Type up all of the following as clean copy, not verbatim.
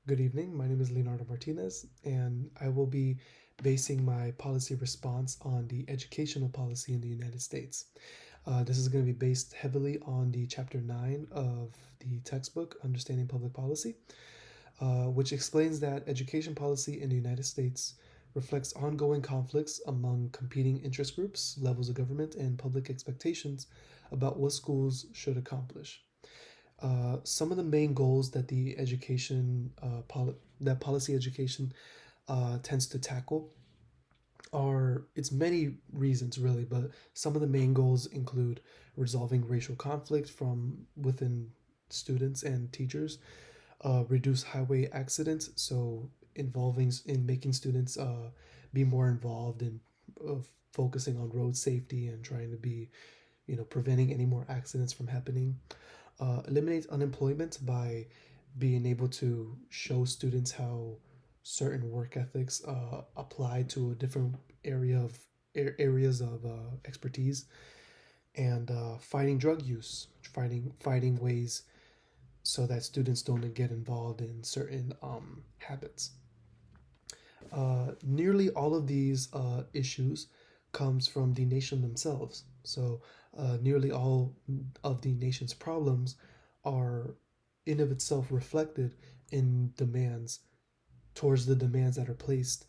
Good evening. My name is Leonardo Martinez, and I will be basing my policy response on the educational policy in the United States. This is going to be based heavily on the Chapter 9 of the textbook, Understanding Public Policy, which explains that education policy in the United States reflects ongoing conflicts among competing interest groups, levels of government, and public expectations about what schools should accomplish. Some of the main goals that the that policy education tends to tackle are it's many reasons really, but some of the main goals include resolving racial conflict from within students and teachers, reduce highway accidents, so involving in making students be more involved in uh, focusing on road safety and trying to be preventing any more accidents from happening. Eliminate unemployment by being able to show students how certain work ethics apply to a different areas of expertise, and fighting drug use, fighting ways so that students don't get involved in certain habits. Nearly all of these issues comes from the nation themselves. So nearly all of the nation's problems are in of itself reflected in demands towards the demands that are placed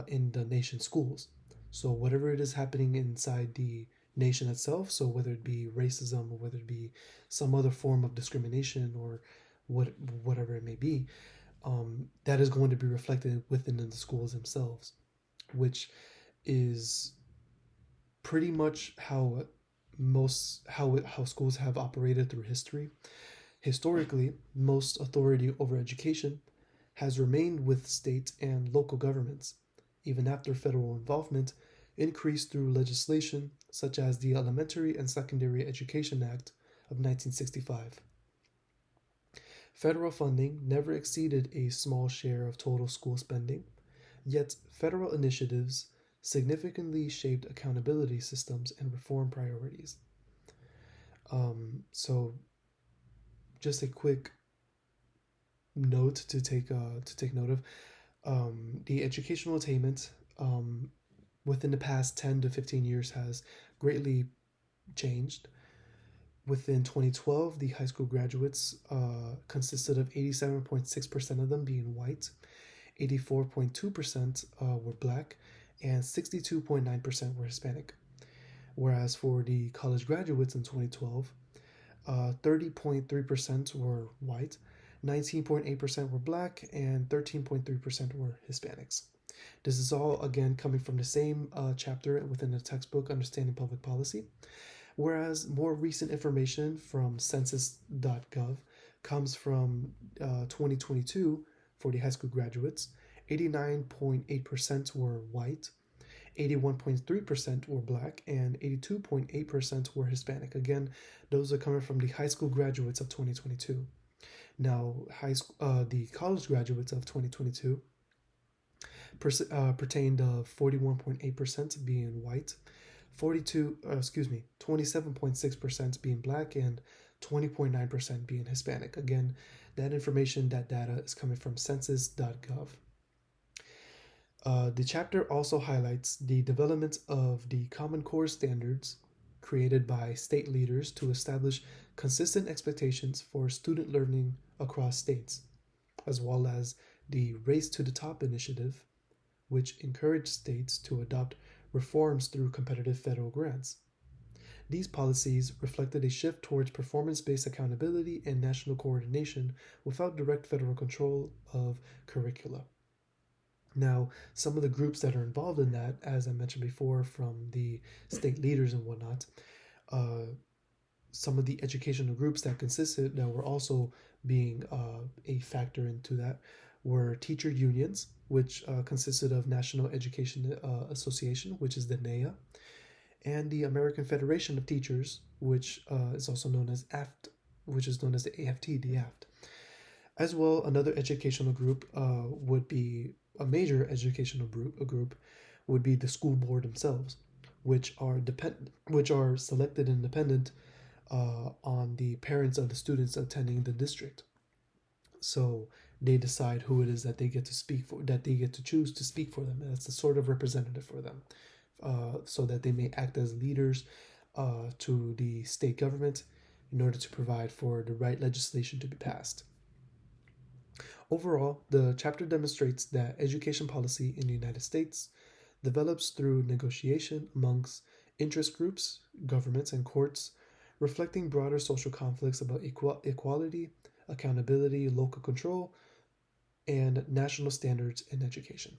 in the nation's schools. So whatever it is happening inside the nation itself, so whether it be racism or whether it be some other form of discrimination or whatever it may be, that is going to be reflected within the schools themselves, which is pretty much how schools have operated through history. Historically, most authority over education has remained with state and local governments, even after federal involvement increased through legislation such as the Elementary and Secondary Education Act of 1965. Federal funding never exceeded a small share of total school spending, yet federal initiatives significantly shaped accountability systems and reform priorities. So, just a quick note to take note of: the educational attainment within the past 10 to 15 years has greatly changed. Within 2012, the high school graduates consisted of 87.6% of them being white, 84.2% were black, and 62.9% were Hispanic. Whereas for the college graduates in 2012, 30.3% were white, 19.8% were black, and 13.3% were Hispanics. This is all, again, coming from the same chapter within the textbook, Understanding Public Policy. Whereas more recent information from census.gov comes from 2022 for the high school graduates. 89.8% were white, 81.3% were black, and 82.8% were Hispanic. Again, those are coming from the high school graduates of 2022. Now, the college graduates of 2022 pertained of 41.8% being white, 27.6% being black, and 20.9% being Hispanic. Again, that information, that data is coming from census.gov. The chapter also highlights the development of the Common Core standards created by state leaders to establish consistent expectations for student learning across states, as well as the Race to the Top initiative, which encouraged states to adopt reforms through competitive federal grants. These policies reflected a shift towards performance based accountability and national coordination without direct federal control of curricula. Now, some of the groups that are involved in that, as I mentioned before, from the state leaders and whatnot, uh, some of the educational groups that were also being a factor into that were teacher unions, which consisted of National Education Association, which is the NEA, and the American Federation of Teachers, which is also known as AFT, which is known as the AFT, the AFT. As well, another educational group would be a major educational group would be the school board themselves, which are selected and dependent on the parents of the students attending the district. So they decide who it is that they get to speak for, that they get to choose to speak for them. And it's a sort of representative for them, so that they may act as leaders to the state government in order to provide for the right legislation to be passed. Overall, the chapter demonstrates that education policy in the United States develops through negotiation amongst interest groups, governments, and courts, reflecting broader social conflicts about equality, accountability, local control, and national standards in education.